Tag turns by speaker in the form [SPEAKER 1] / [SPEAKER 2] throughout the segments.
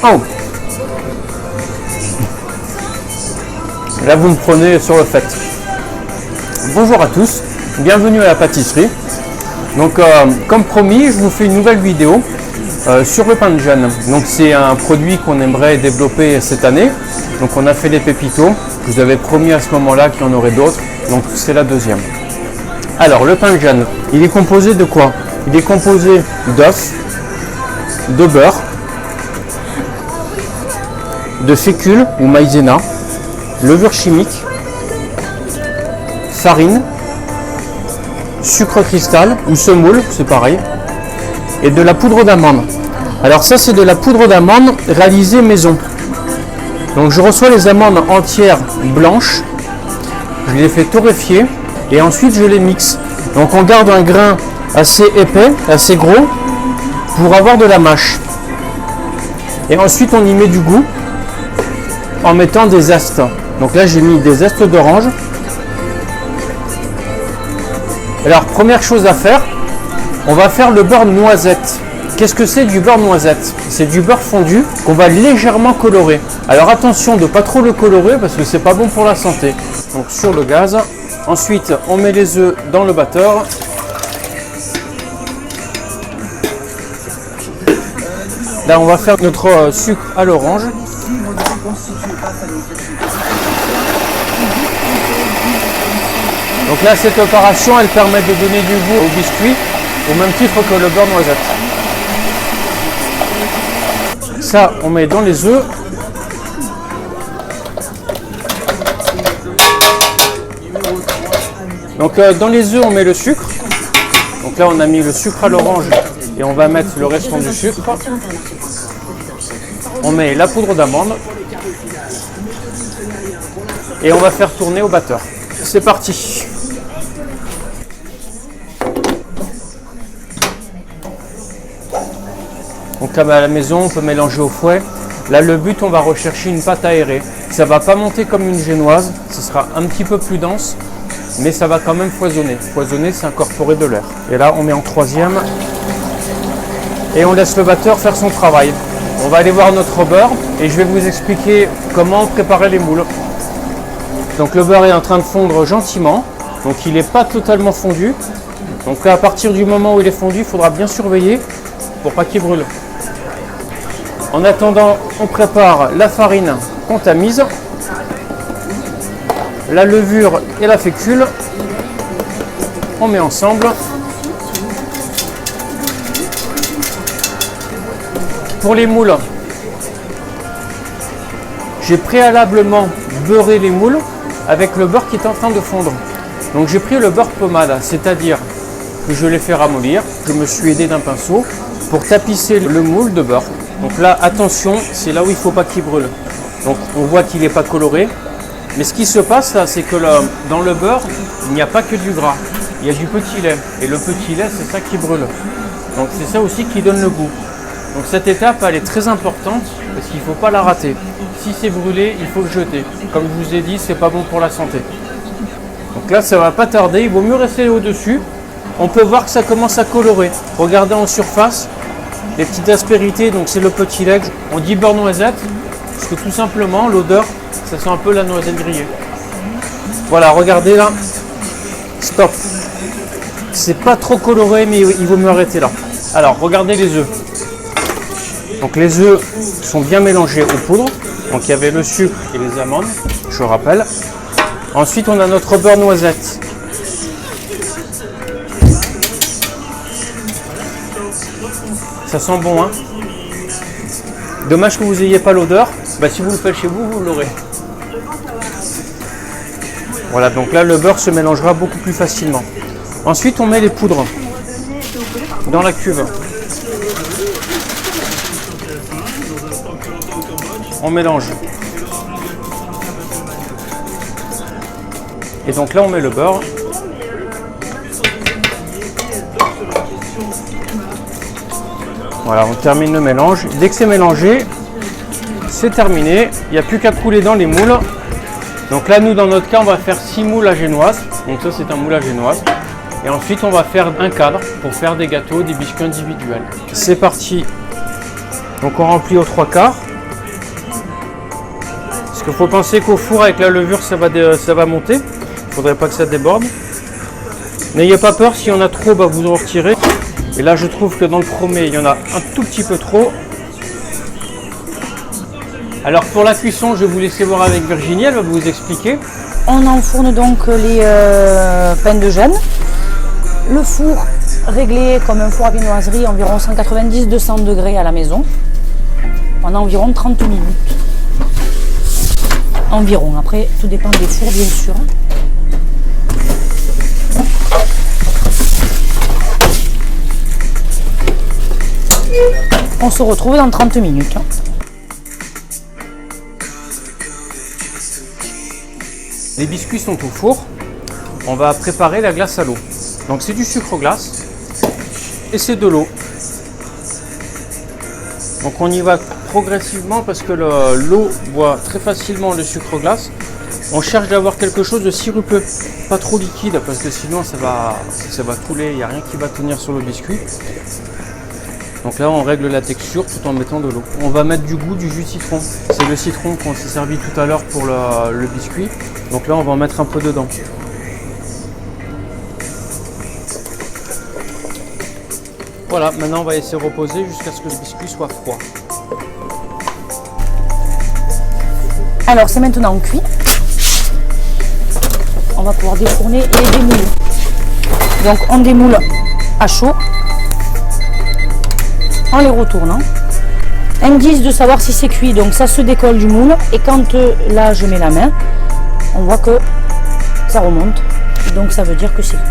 [SPEAKER 1] Oh. Là, vous me prenez sur le fait. Bonjour à tous, bienvenue à la pâtisserie. Donc, comme promis, je vous fais une nouvelle vidéo sur le pain de Jeanne. Donc, c'est un produit qu'on aimerait développer cette année. Donc, on a fait les pépitos. Je vous avais promis à ce moment-là qu'il y en aurait d'autres. Donc, c'est la deuxième. Alors, le pain de Jeanne, il est composé de quoi? Il est composé d'œufs, de beurre, de fécule ou maïzena, levure chimique, farine, sucre cristal ou semoule, c'est pareil, et de la poudre d'amande. Alors ça, c'est de la poudre d'amande réalisée maison. Donc je reçois les amandes entières blanches, je les fais torréfier et ensuite je les mixe. Donc on garde un grain assez épais, assez gros pour avoir de la mâche. Et ensuite on y met du goût en mettant des zestes. Donc là j'ai mis des zestes d'orange. Alors première chose à faire, on va faire le beurre noisette. Qu'est-ce que c'est du beurre noisette? C'est du beurre fondu qu'on va légèrement colorer. Alors attention de ne pas trop le colorer parce que c'est pas bon pour la santé. Donc sur le gaz. Ensuite on met les œufs dans le batteur. Là on va faire notre sucre à l'orange. Donc là, cette opération, elle permet de donner du goût au biscuit, au même titre que le beurre noisette. Ça, on met dans les œufs. Donc dans les œufs, on met le sucre. Donc là, on a mis le sucre à l'orange et on va mettre le restant du sucre. On met la poudre d'amande. Et on va faire tourner au batteur. C'est parti. Donc comme à la maison, on peut mélanger au fouet. Là, le but, on va rechercher une pâte aérée. Ça ne va pas monter comme une génoise, ce sera un petit peu plus dense, mais ça va quand même foisonner. Foisonner, c'est incorporer de l'air. Et là, on met en troisième. Et on laisse le batteur faire son travail. On va aller voir notre beurre et je vais vous expliquer comment préparer les moules. Donc le beurre est en train de fondre gentiment, donc il n'est pas totalement fondu. Donc à partir du moment où il est fondu, il faudra bien surveiller pour pas qu'il brûle. En attendant, on prépare la farine qu'on tamise, la levure et la fécule. On met ensemble. Pour les moules, j'ai préalablement beurré les moules avec le beurre qui est en train de fondre. Donc j'ai pris le beurre pommade, c'est-à-dire que je l'ai fait ramollir, je me suis aidé d'un pinceau pour tapisser le moule de beurre. Donc là, attention, c'est là où il ne faut pas qu'il brûle. Donc on voit qu'il n'est pas coloré, mais ce qui se passe là, c'est que dans le beurre, il n'y a pas que du gras, il y a du petit lait, et le petit lait, c'est ça qui brûle. Donc c'est ça aussi qui donne le goût. Donc cette étape, elle est très importante parce qu'il ne faut pas la rater. Si c'est brûlé, il faut le jeter. Comme je vous ai dit, c'est pas bon pour la santé. Donc là, ça va pas tarder. Il vaut mieux rester au-dessus. On peut voir que ça commence à colorer. Regardez en surface, les petites aspérités. Donc c'est le petit lait. On dit beurre noisette parce que tout simplement, l'odeur, ça sent un peu la noisette grillée. Voilà, regardez là. Stop. C'est pas trop coloré, mais il vaut mieux arrêter là. Alors, regardez les œufs. Donc les œufs sont bien mélangés aux poudres. Donc il y avait le sucre et les amandes, je rappelle. Ensuite on a notre beurre noisette. Ça sent bon, hein? Dommage que vous n'ayez pas l'odeur. Bah, si vous le faites chez vous, vous l'aurez. Voilà, donc là le beurre se mélangera beaucoup plus facilement. Ensuite on met les poudres dans la cuve. On mélange. Et donc là, on met le beurre. Voilà, on termine le mélange. Dès que c'est mélangé, c'est terminé. Il n'y a plus qu'à couler dans les moules. Donc là, nous, dans notre cas, on va faire 6 moules à génoise. Donc ça, c'est un moule à génoise. Et ensuite, on va faire un cadre pour faire des gâteaux, des biscuits individuels. C'est parti. Donc on remplit aux 3/4. Il faut penser qu'au four avec la levure ça va monter. Il faudrait pas que ça déborde. N'ayez pas peur, s'il y en a trop, bah, vous en retirez. Et là je trouve que dans le premier il y en a un tout petit peu trop. Alors pour la cuisson, je vais vous laisser voir avec Virginie, elle va vous expliquer.
[SPEAKER 2] On enfourne donc les pains de gêne. Le four réglé comme un four à viennoiserie, environ 190-200 degrés à la maison, pendant environ 30 minutes. Environ, après tout dépend des fours bien sûr. On se retrouve dans 30 minutes.
[SPEAKER 1] Les biscuits sont au four. On va préparer la glace à l'eau. Donc c'est du sucre glace et c'est de l'eau. Donc on y va progressivement parce que l'eau boit très facilement le sucre glace. On cherche d'avoir quelque chose de sirupeux, pas trop liquide parce que sinon ça va couler, il n'y a rien qui va tenir sur le biscuit. Donc là on règle la texture tout en mettant de l'eau. On va mettre du goût, du jus de citron. C'est le citron qu'on s'est servi tout à l'heure pour le biscuit. Donc là on va en mettre un peu dedans. Voilà, maintenant on va laisser reposer jusqu'à ce que le biscuit soit froid.
[SPEAKER 2] Alors c'est maintenant cuit. On va pouvoir défourner et les démouler. Donc on démoule à chaud en les retournant. Indice de savoir si c'est cuit, donc ça se décolle du moule et quand là je mets la main, on voit que ça remonte, donc ça veut dire que c'est cuit.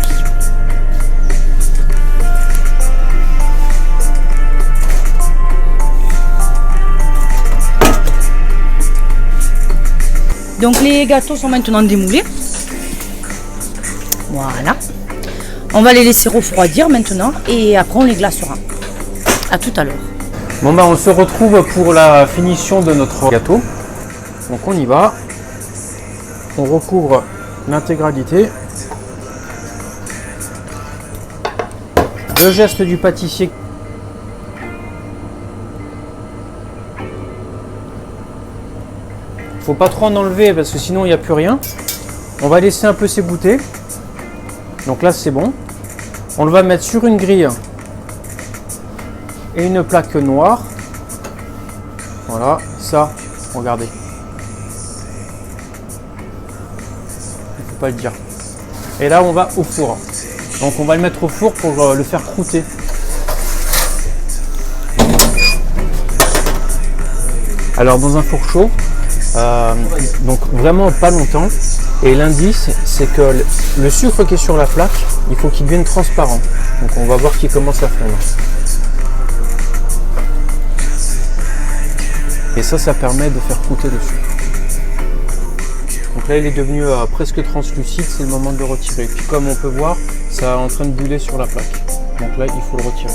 [SPEAKER 2] Donc les gâteaux sont maintenant démoulés. Voilà. On va les laisser refroidir maintenant et après on les glacera. À tout à l'heure.
[SPEAKER 1] Bon bah on se retrouve pour la finition de notre gâteau. Donc on y va. On recouvre l'intégralité. Le geste du pâtissier. Faut pas trop en enlever parce que sinon il n'y a plus rien. On va laisser un peu s'ébouter. Donc là c'est bon. On le va mettre sur une grille et une plaque noire. Voilà, ça, regardez. Il ne faut pas le dire. Et là on va au four. Donc on va le mettre au four pour le faire croûter. Alors dans un four chaud, donc vraiment pas longtemps. Et l'indice, c'est que le sucre qui est sur la plaque, il faut qu'il devienne transparent. Donc on va voir qu'il commence à fondre. Et ça permet de faire croûter le sucre. Donc là, il est devenu presque translucide, c'est le moment de le retirer. Puis comme on peut voir, ça est en train de bouler sur la plaque. Donc là, il faut le retirer.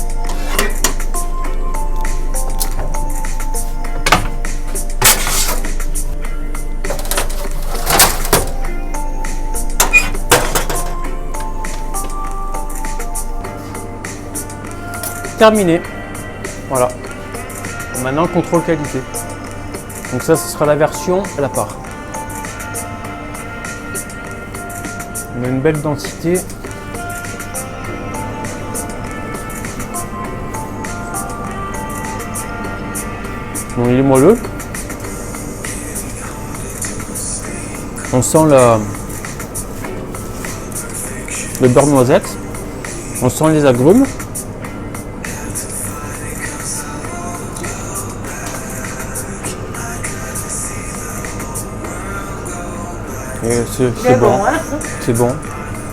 [SPEAKER 1] Terminé. Voilà. Maintenant, contrôle qualité. Donc ça, ce sera la version à la part. On a une belle densité. Bon, il est moelleux. On sent le beurre noisette. On sent les agrumes. C'est bon, hein, c'est bon.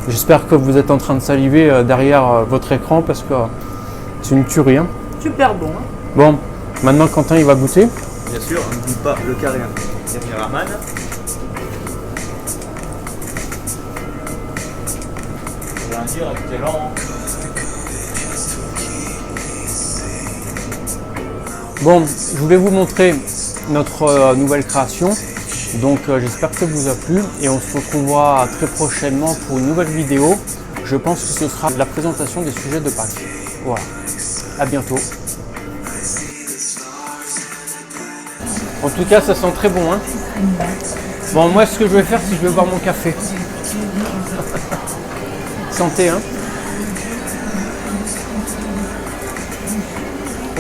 [SPEAKER 1] J'espère que vous êtes en train de saliver derrière votre écran parce que c'est une tuerie. Hein.
[SPEAKER 2] Super bon. Hein.
[SPEAKER 1] Bon, maintenant Quentin il va goûter.
[SPEAKER 3] Bien sûr, on n'oublie pas le caméraman. On va dire excellent.
[SPEAKER 1] Bon, je voulais vous montrer notre nouvelle création. Donc j'espère que ça vous a plu et on se retrouvera très prochainement pour une nouvelle vidéo. Je pense que ce sera la présentation des sujets de Pâques. Voilà, à bientôt. En tout cas ça sent très bon hein. Bon, moi, ce que je vais faire, c'est que je vais boire mon café. Santé, hein.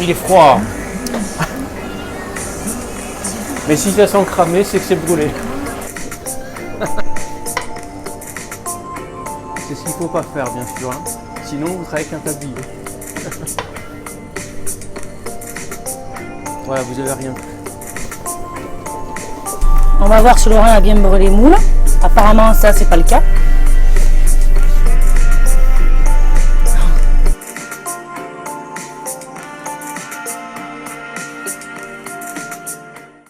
[SPEAKER 1] Il est froid. Mais si ça sent cramé, c'est que c'est brûlé. C'est ce qu'il ne faut pas faire, bien sûr. Hein. Sinon, vous travaillez avec un tablier. Voilà, vous avez rien.
[SPEAKER 2] On va voir si Laurent a bien beurré les moules. Apparemment, ça, c'est pas le cas.